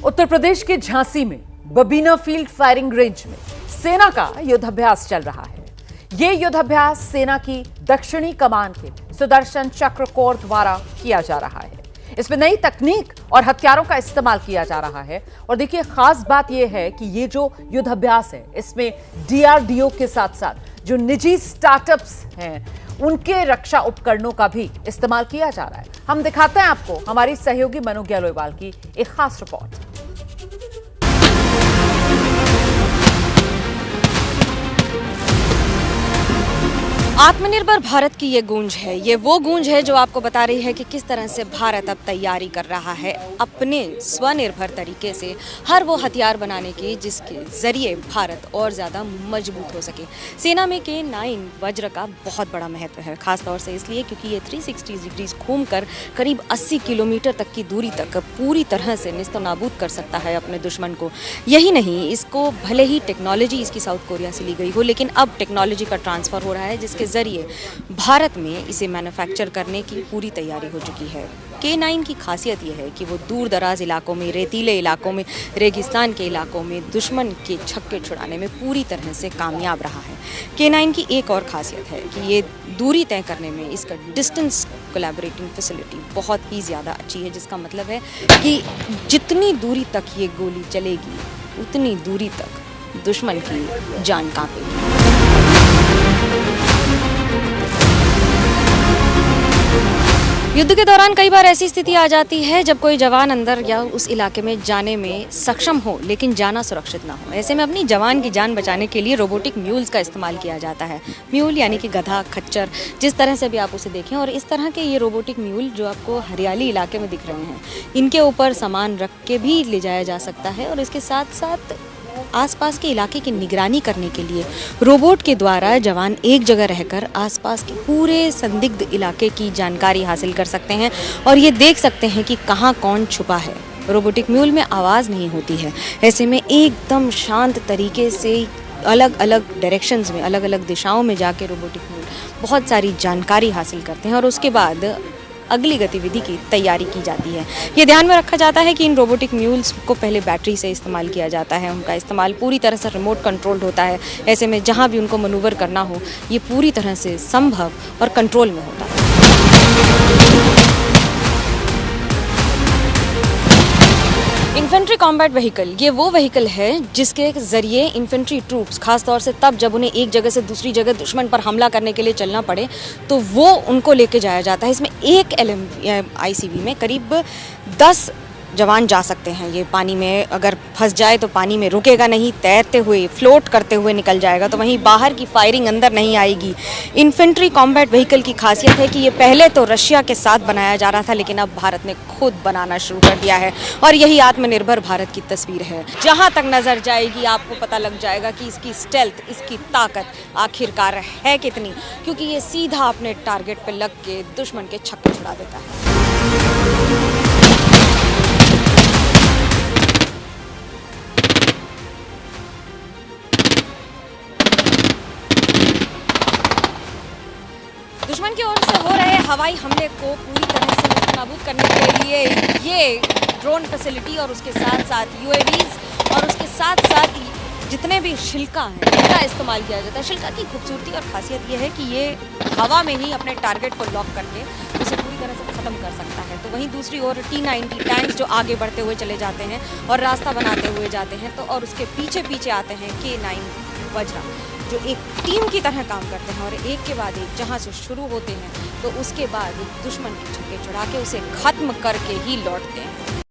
उत्तर प्रदेश के झांसी में Babina field firing range में सेना का युद्धाभ्यास चल रहा है। यह युद्धाभ्यास सेना की दक्षिणी कमान के सुदर्शन चक्र कोर द्वारा किया जा रहा है। इसमें नई तकनीक और हथियारों का इस्तेमाल किया जा रहा है। और देखिए, खास बात यह है कि ये जो युद्धाभ्यास है, इसमें डीआरडीओ के साथ साथ जो निजी स्टार्टअप्स हैं, उनके रक्षा उपकरणों का भी इस्तेमाल किया जा रहा है। हम दिखाते हैं आपको हमारी सहयोगी मनु गहलोत की एक खास रिपोर्ट। आत्मनिर्भर भारत की ये गूंज है। ये वो गूंज है जो आपको बता रही है कि किस तरह से भारत अब तैयारी कर रहा है अपने स्वनिर्भर तरीके से हर वो हथियार बनाने की जिसके जरिए भारत और ज़्यादा मजबूत हो सके। सेना में K9 वज्र का बहुत बड़ा महत्व है, खासतौर से इसलिए क्योंकि ये 360 डिग्री घूमकर करीब 80 किलोमीटर तक की दूरी तक पूरी तरह से निस्तनाबूद कर सकता है अपने दुश्मन को। यही नहीं, इसको भले ही टेक्नोलॉजी इसकी साउथ कोरिया से ली गई हो, लेकिन अब टेक्नोलॉजी का ट्रांसफ़र हो रहा है जिसके जरिए भारत में इसे मैन्युफैक्चर करने की पूरी तैयारी हो चुकी है। K9 की खासियत यह है कि वो दूर दराज इलाकों में, रेतीले इलाकों में, रेगिस्तान के इलाकों में दुश्मन के छक्के छुड़ाने में पूरी तरह से कामयाब रहा है। K9 की एक और खासियत है कि ये दूरी तय करने में इसका डिस्टेंस कोलैबोरेटिंग फैसिलिटी बहुत ही ज़्यादा अच्छी है, जिसका मतलब है कि जितनी दूरी तक ये गोली चलेगी उतनी दूरी तक दुश्मन की जान कांपेगी। युद्ध के दौरान कई बार ऐसी स्थिति आ जाती है जब कोई जवान अंदर या उस इलाके में जाने में सक्षम हो लेकिन जाना सुरक्षित ना हो। ऐसे में अपनी जवान की जान बचाने के लिए रोबोटिक म्यूल्स का इस्तेमाल किया जाता है। म्यूल यानी कि गधा, खच्चर, जिस तरह से भी आप उसे देखें। और इस तरह के ये रोबोटिक म्यूल जो आपको हरियाली इलाके में दिख रहे हैं, इनके ऊपर सामान रख के भी ले जाया जा सकता है। और इसके साथ साथ आसपास के इलाके की निगरानी करने के लिए रोबोट के द्वारा जवान एक जगह रहकर आसपास के पूरे संदिग्ध इलाके की जानकारी हासिल कर सकते हैं और ये देख सकते हैं कि कहाँ कौन छुपा है। रोबोटिक म्यूल में आवाज़ नहीं होती है, ऐसे में एकदम शांत तरीके से अलग अलग डायरेक्शंस में, अलग अलग दिशाओं में जाके रोबोटिक म्यूल बहुत सारी जानकारी हासिल करते हैं और उसके बाद अगली गतिविधि की तैयारी की जाती है। ये ध्यान में रखा जाता है कि इन रोबोटिक म्यूल्स को पहले बैटरी से इस्तेमाल किया जाता है। उनका इस्तेमाल पूरी तरह से रिमोट कंट्रोल्ड होता है। ऐसे में जहाँ भी उनको मनूवर करना हो, ये पूरी तरह से संभव और कंट्रोल में होता है। इन्फेंट्री कॉम्बैट व्हीकल, ये वो व्हीकल है जिसके जरिए इन्फेंट्री ट्रूप्स, खासतौर से तब जब उन्हें एक जगह से दूसरी जगह दुश्मन पर हमला करने के लिए चलना पड़े, तो वो उनको लेके जाया जाता है। इसमें एक ICV में करीब 10 जवान जा सकते हैं। ये पानी में अगर फंस जाए तो पानी में रुकेगा नहीं, तैरते हुए, फ्लोट करते हुए निकल जाएगा। तो वहीं बाहर की फायरिंग अंदर नहीं आएगी। इन्फेंट्री कॉम्बैट व्हीकल की खासियत है कि ये पहले तो रशिया के साथ बनाया जा रहा था, लेकिन अब भारत ने खुद बनाना शुरू कर दिया है। और यही आत्मनिर्भर भारत की तस्वीर है। जहाँ तक नजर जाएगी आपको पता लग जाएगा कि इसकी स्टेल्थ, इसकी ताकत आखिरकार है कितनी, क्योंकि ये सीधा अपने टारगेट पर लग के दुश्मन के छक्के छुड़ा देता है। दुश्मन की ओर से हो रहे हवाई हमले को पूरी तरह से नाबूद करने के लिए ये ड्रोन फैसिलिटी और उसके साथ साथ UAVs और उसके साथ साथ जितने भी शिल्का हैं, इनका इस्तेमाल किया जाता है। शिल्का की खूबसूरती और खासियत ये है कि ये हवा में ही अपने टारगेट को लॉक करके उसे पूरी तरह से ख़त्म कर सकता है। तो वहीं दूसरी ओर T-90 टैंक्स जो आगे बढ़ते हुए चले जाते हैं और रास्ता बनाते हुए जाते हैं, तो और उसके पीछे पीछे आते हैं K9 वज्रा, जो एक टीम की तरह काम करते हैं और एक के बाद एक जहां से शुरू होते हैं तो उसके बाद दुश्मन के छक्के छुड़ा के उसे खत्म करके ही लौटते हैं।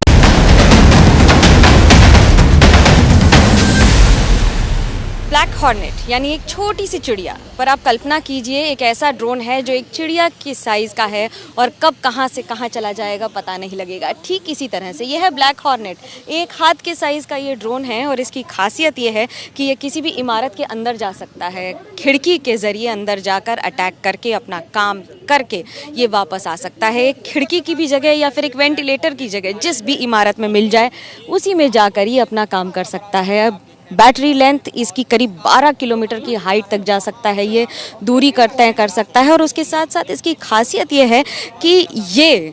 ब्लैक हॉर्नेट यानी एक छोटी सी चिड़िया, पर आप कल्पना कीजिए एक ऐसा ड्रोन है जो एक चिड़िया की साइज़ का है और कब कहाँ से कहाँ चला जाएगा पता नहीं लगेगा। ठीक इसी तरह से यह है ब्लैक हॉर्नेट। एक हाथ के साइज़ का ये ड्रोन है और इसकी खासियत ये है कि ये किसी भी इमारत के अंदर जा सकता है, खिड़की के ज़रिए अंदर जाकर अटैक करके अपना काम करके ये वापस आ सकता है। एक खिड़की की भी जगह या फिर एक वेंटिलेटर की जगह जिस भी इमारत में मिल जाए उसी में जाकर ये अपना काम कर सकता है। बैटरी लेंथ इसकी करीब 12 किलोमीटर की हाइट तक जा सकता है, ये दूरी तय कर सकता है। और उसके साथ साथ इसकी खासियत ये है कि ये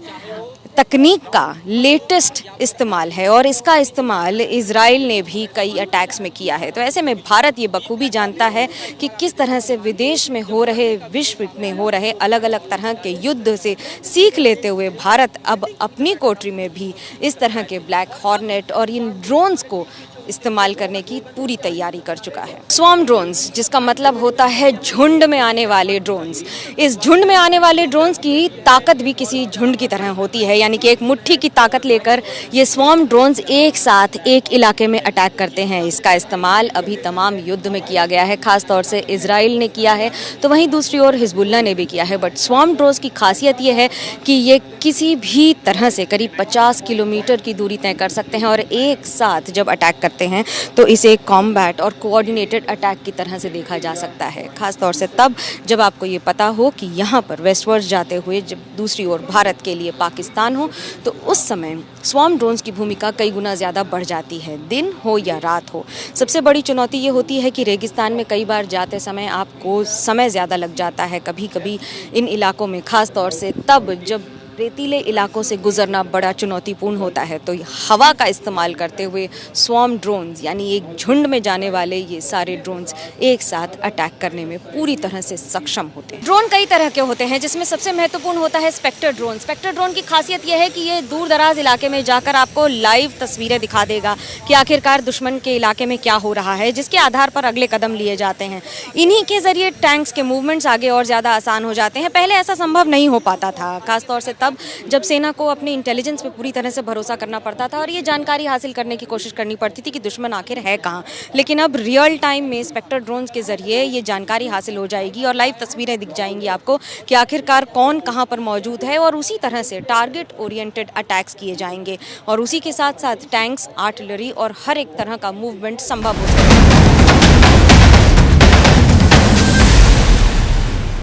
तकनीक का लेटेस्ट इस्तेमाल है और इसका इस्तेमाल इजराइल ने भी कई अटैक्स में किया है। तो ऐसे में भारत ये बखूबी जानता है कि किस तरह से विदेश में हो रहे, विश्व में हो रहे अलग अलग तरह के युद्ध से सीख लेते हुए भारत अब अपनी कोठरी में भी इस तरह के ब्लैक हॉर्नेट और इन ड्रोन्स को इस्तेमाल करने की पूरी तैयारी कर चुका है। स्वॉर्म ड्रोन्स, जिसका मतलब होता है झुंड में आने वाले ड्रोन्स। इस झुंड में आने वाले ड्रोन्स की ताकत भी किसी झुंड की तरह होती है, यानी कि एक मुट्ठी की ताकत लेकर ये स्वॉर्म ड्रोन्स एक साथ एक इलाके में अटैक करते हैं। इसका इस्तेमाल अभी तमाम युद्ध में किया गया है, खास तौर से इजराइल ने किया है, तो वहीं दूसरी ओर हिजबुल्लाह ने भी किया है। बट स्वॉर्म ड्रोन्स की खासियत ये है कि ये किसी भी तरह से करीब 50 किलोमीटर की दूरी तय कर सकते हैं और एक साथ जब अटैक करते हैं तो इसे कॉम्बैट और कोऑर्डिनेटेड अटैक की तरह से देखा जा सकता है। खास तौर से तब जब आपको ये पता हो कि यहाँ पर वेस्टवर्ड जाते हुए जब दूसरी ओर भारत के लिए पाकिस्तान हो, तो उस समय स्वॉर्म ड्रोन्स की भूमिका कई गुना ज़्यादा बढ़ जाती है, दिन हो या रात हो। सबसे बड़ी चुनौती ये होती है कि रेगिस्तान में कई बार जाते समय आपको समय ज़्यादा लग जाता है, कभी कभी इन इलाकों में, खास तौर से तब जब रेतीले इलाकों से गुजरना बड़ा चुनौतीपूर्ण होता है। तो हवा का इस्तेमाल करते हुए स्वॉर्म ड्रोन्स, यानी एक झुंड में जाने वाले ये सारे ड्रोन्स एक साथ अटैक करने में पूरी तरह से सक्षम होते हैं। ड्रोन कई तरह के होते हैं, जिसमें सबसे महत्वपूर्ण होता है स्पेक्टर ड्रोन। स्पेक्टर ड्रोन की खासियत यह है कि ये दूर दराज इलाके में जाकर आपको लाइव तस्वीरें दिखा देगा कि आखिरकार दुश्मन के इलाके में क्या हो रहा है, जिसके आधार पर अगले कदम लिए जाते हैं। इन्हीं के जरिए टैंक्स के मूवमेंट्स आगे और ज़्यादा आसान हो जाते हैं। पहले ऐसा संभव नहीं हो पाता था, खासतौर से तब जब सेना को अपने इंटेलिजेंस पे पूरी तरह से भरोसा करना पड़ता था और ये जानकारी हासिल करने की कोशिश करनी पड़ती थी कि दुश्मन आखिर है कहाँ। लेकिन अब रियल टाइम में स्पेक्टर ड्रोन्स के जरिए ये जानकारी हासिल हो जाएगी और लाइव तस्वीरें दिख जाएंगी आपको कि आखिरकार कौन कहाँ पर मौजूद है, और उसी तरह से टारगेट ओरिएंटेड अटैक्स किए जाएंगे और उसी के साथ साथ टैंक्स, आर्टिलरी और हर एक तरह का मूवमेंट संभव हो सकेगा।